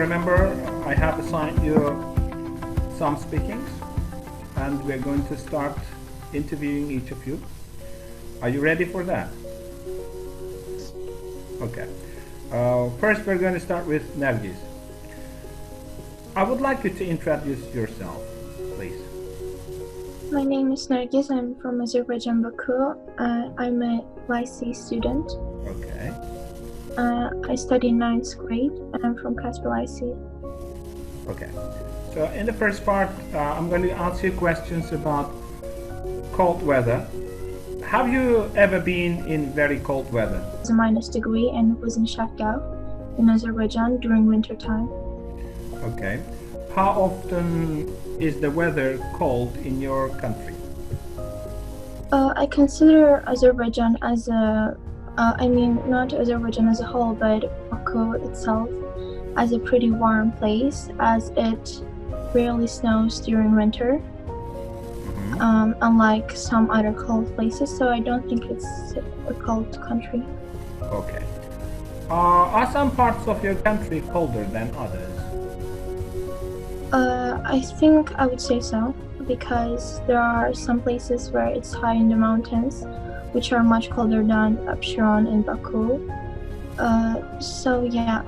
remember, I have assigned you some speakings, and we're going to start interviewing each of you. Are you ready for that? Okay. First, we're going to start with Nergis. I would like you to introduce yourself, please. My name is Nergis. I'm from Azerbaijan, Baku. I'm a lycée student. Okay. I study 9th grade and I'm from Kasper Lycée. Okay. So in the first part, I'm going to ask you questions about cold weather. Have you ever been in very cold weather? It's a -degree and it was in Shafgao in Azerbaijan during winter time. Okay. How often is the weather cold in your country? I consider Azerbaijan as not Azerbaijan as a whole, but Baku itself as a pretty warm place, as it rarely snows during winter, unlike some other cold places, so I don't think it's a cold country. Okay. Are some parts of your country colder than others? I think I would say so, because there are some places where it's high in the mountains, which are much colder than Absheron and Baku. So yeah,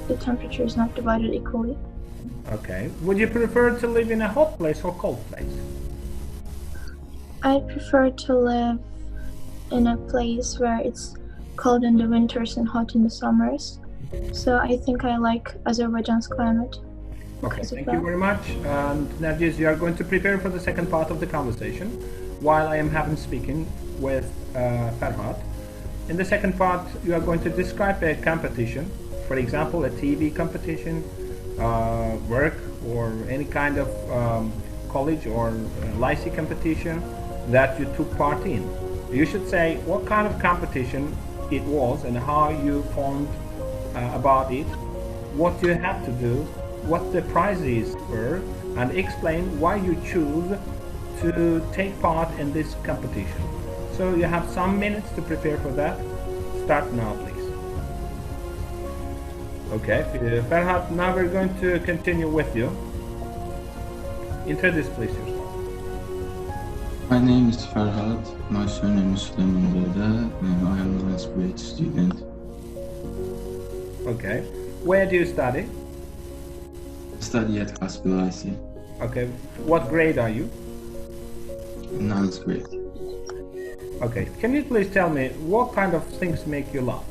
the temperature is not divided equally. Okay. Would you prefer to live in a hot place or cold place? I prefer to live in a place where it's cold in the winters and hot in the summers. So I think I like Azerbaijan's climate. Okay, thank you very much. And Nergis, you are going to prepare for the second part of the conversation while I am having speaking with Ferhat. In the second part, you are going to describe a competition, for example, a TV competition, work, or any kind of college or lycée competition that you took part in. You should say what kind of competition it was and how you found about it, what you had to do, what the prizes were, and explain why you choose to take part in this competition. So you have some minutes to prepare for that. Start now, please. Okay, Ferhat, now we're going to continue with you. Introduce please yourself. My name is Ferhat. My surname is Süleymanlıoğlu, and I am a 9th grade student. Okay, where do you study? Study at Kasper Lycée. Okay, what grade are you? 9th grade. Okay, can you please tell me what kind of things make you laugh?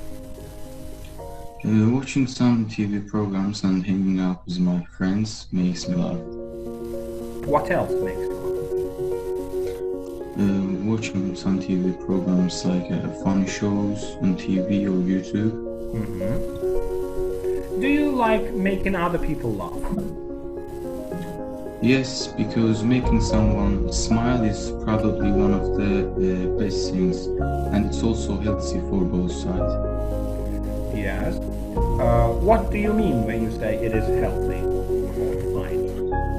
Watching some TV programs and hanging out with my friends makes me laugh. What else makes you laugh? Watching some TV programs like funny shows on TV or YouTube. Do you like making other people laugh? Yes, because making someone smile is probably one of the best things, and it's also healthy for both sides. Yes. What do you mean when you say it is healthy? Fine.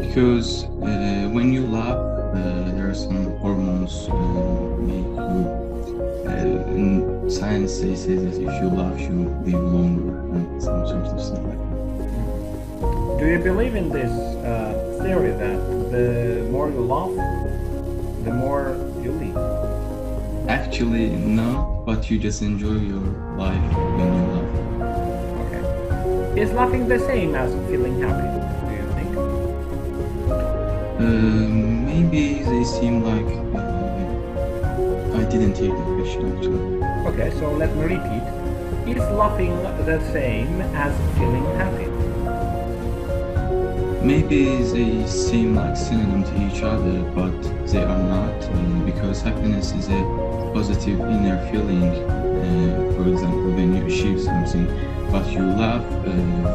Because when you laugh, there are some hormones make you. In science, they say that if you laugh, you live longer, and some sort of stuff like that. Do you believe in this theory that the more you laugh, the more you live? Actually, no, but you just enjoy your life when you laugh. Okay. Is laughing the same as feeling happy, do you think? Maybe they seem like I didn't hear the question actually. Okay, so let me repeat. Is laughing the same as feeling happy? Maybe they seem like synonym to each other, but they are not, because happiness is a positive inner feeling. For example, when you achieve something, but you laugh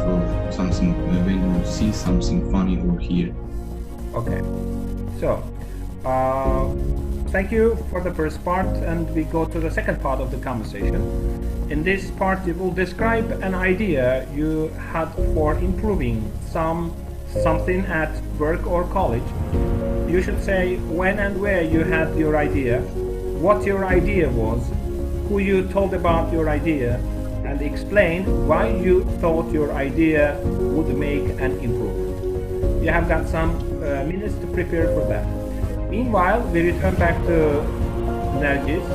for something when you see something funny or hear. Okay, so thank you for the first part, and we go to the second part of the conversation. In this part, you will describe an idea you had for improving something at work or college. You should say when and where you had your idea, what your idea was, who you told about your idea, and explain why you thought your idea would make an improvement. You have got some minutes to prepare for that. Meanwhile, we return back to Nergis.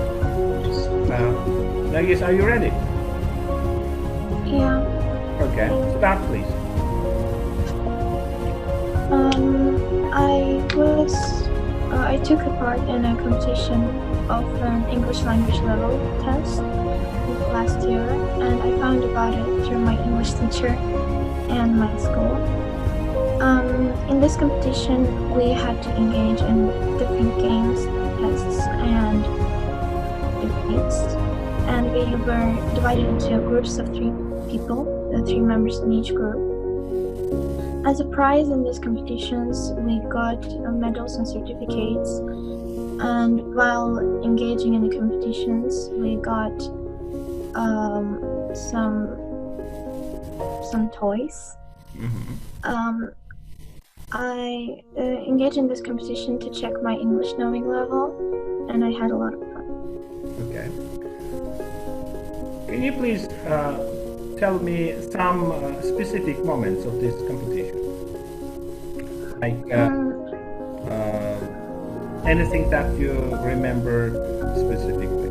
Nergis, are you ready? Yeah. Okay, start please. I took a part in a competition of an English language level test last year, and I found about it through my English teacher and my school. In this competition, we had to engage in different games, tests, and debates, and we were divided into groups of 3 people, 3 members in each group. As a prize in these competitions, we got medals and certificates, and while engaging in the competitions, we got some toys. Mm-hmm. I engaged in this competition to check my English knowing level, and I had a lot of fun. Okay. Can you please tell me some specific moments of this competition? Like anything that you remember specifically?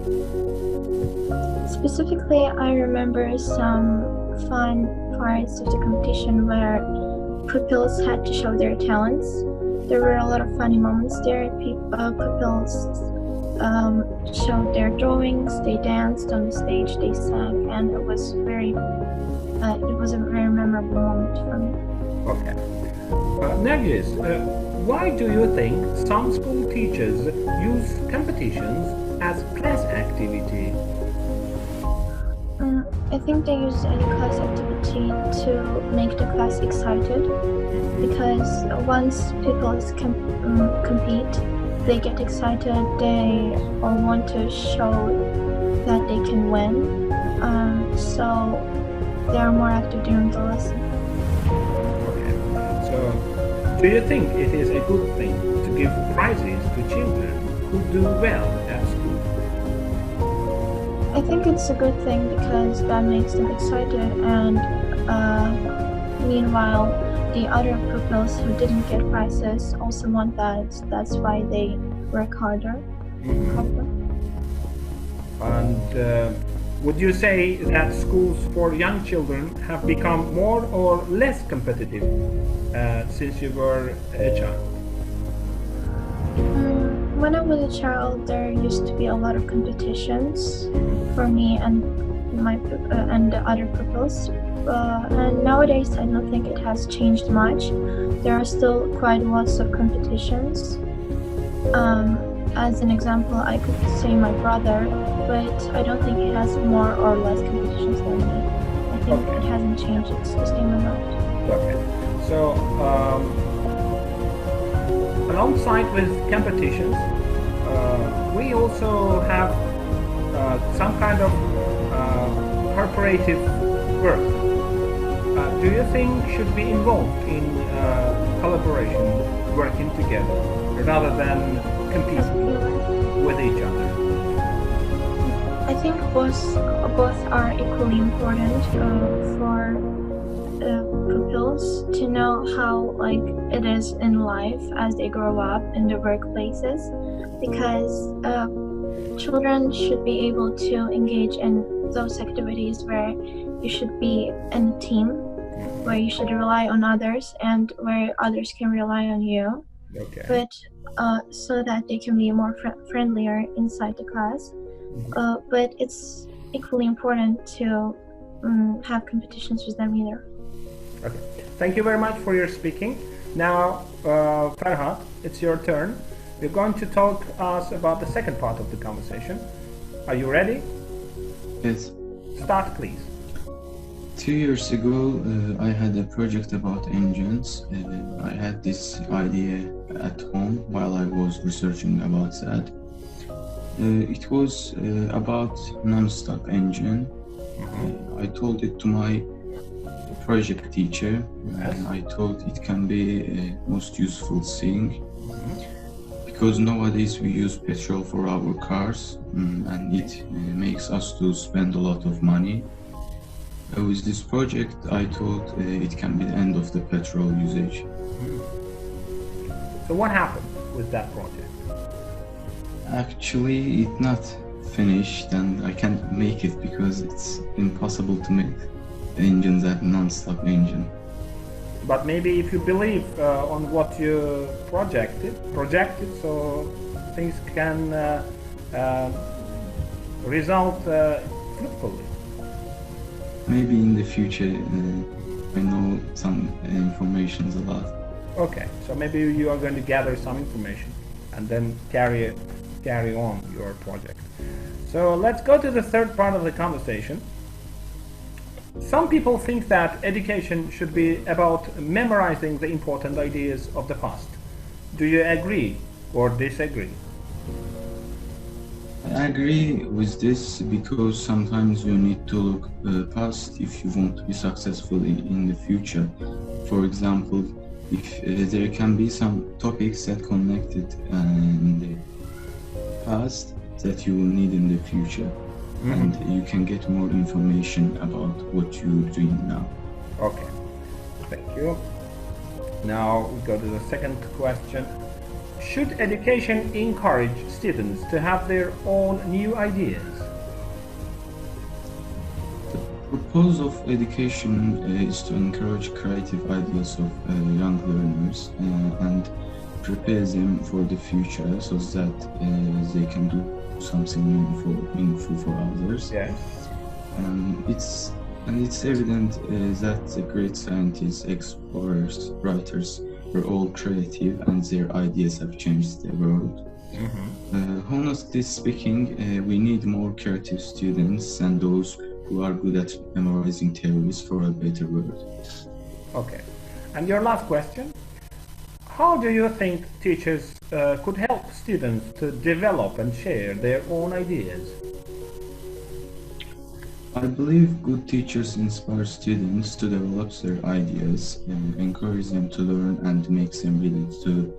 Specifically, I remember some fun parts of the competition where pupils had to show their talents. There were a lot of funny moments there. Pupils showed their drawings, they danced on the stage, they sang, and it was a very memorable moment for me. Okay. Nergis, why do you think some school teachers use competitions as class activity? I think they use any class activity to make the class excited, because once pupils compete, they get excited, they all want to show that they can win, so they are more active during the lesson. Okay. So, do you think it is a good thing to give prizes to children who do well at school? I think it's a good thing because that makes them excited, and meanwhile, the other pupils who didn't get prizes also want that. That's why they work harder. And would you say that schools for young children have become more or less competitive since you were a child? When I was a child, there used to be a lot of competitions for me and the other pupils. And nowadays, I don't think it has changed much. There are still quite lots of competitions. As an example, I could say my brother, but I don't think he has more or less competitions than me. I think it hasn't changed. It's the same amount. Okay. So, alongside with competitions, we also have some kind of cooperative work. Do you think should be involved in collaboration, working together, rather than competing with each other? I think both are equally important for pupils to know how it is in life as they grow up in the workplaces, because children should be able to engage in those activities where you should be in a team, where you should rely on others and where others can rely on you. Okay. But so that they can be more friendlier inside the class. But it's equally important to have competitions with them either. Okay. Thank you very much for your speaking. Now, Ferhat, it's your turn. We're going to talk us about the second part of the conversation. Are you ready? Yes. Start, please. 2 years ago, I had a project about engines. I had this idea at home while I was researching about that. It was about non-stop engine. I told it to my project teacher, and I thought it can be a most useful thing, because nowadays we use petrol for our cars, and it makes us to spend a lot of money. With this project, I thought it can be the end of the petrol usage. So what happened with that project? Actually, it's not finished and I can't make it because it's impossible to make engines at non-stop engine. But maybe if you believe on what you projected, so things can result fruitfully. Maybe in the future, I know some information a lot. Okay, so maybe you are going to gather some information and then carry on your project. So let's go to the third part of the conversation. Some people think that education should be about memorizing the important ideas of the past. Do you agree or disagree? I agree with this because sometimes you need to look past if you want to be successful in the future. For example, if there can be some topics that connected in the past that you will need in the future, and you can get more information about what you're doing now. Okay, thank you. Now we go to the second question. Should education encourage students to have their own new ideas? The purpose of education is to encourage creative ideas of young learners and prepare them for the future so that they can do something meaningful for others. Yes. It's evident that the great scientists, explorers, writers were all creative and their ideas have changed the world. Honestly speaking, we need more creative students and those who are good at memorizing theories for a better world. Okay. And your last question. How do you think teachers could help students to develop and share their own ideas? I believe good teachers inspire students to develop their ideas, encourage them to learn and make them ready to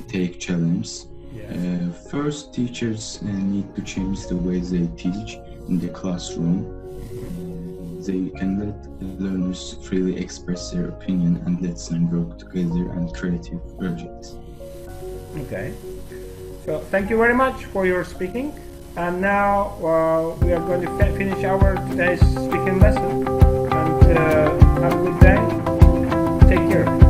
take challenges. Yes. First, teachers need to change the way they teach in the classroom. They can let learners freely express their opinion and let them work together on creative projects. Okay. So thank you very much for your speaking. And now we are going to finish our today's speaking lesson. And have a good day. Take care.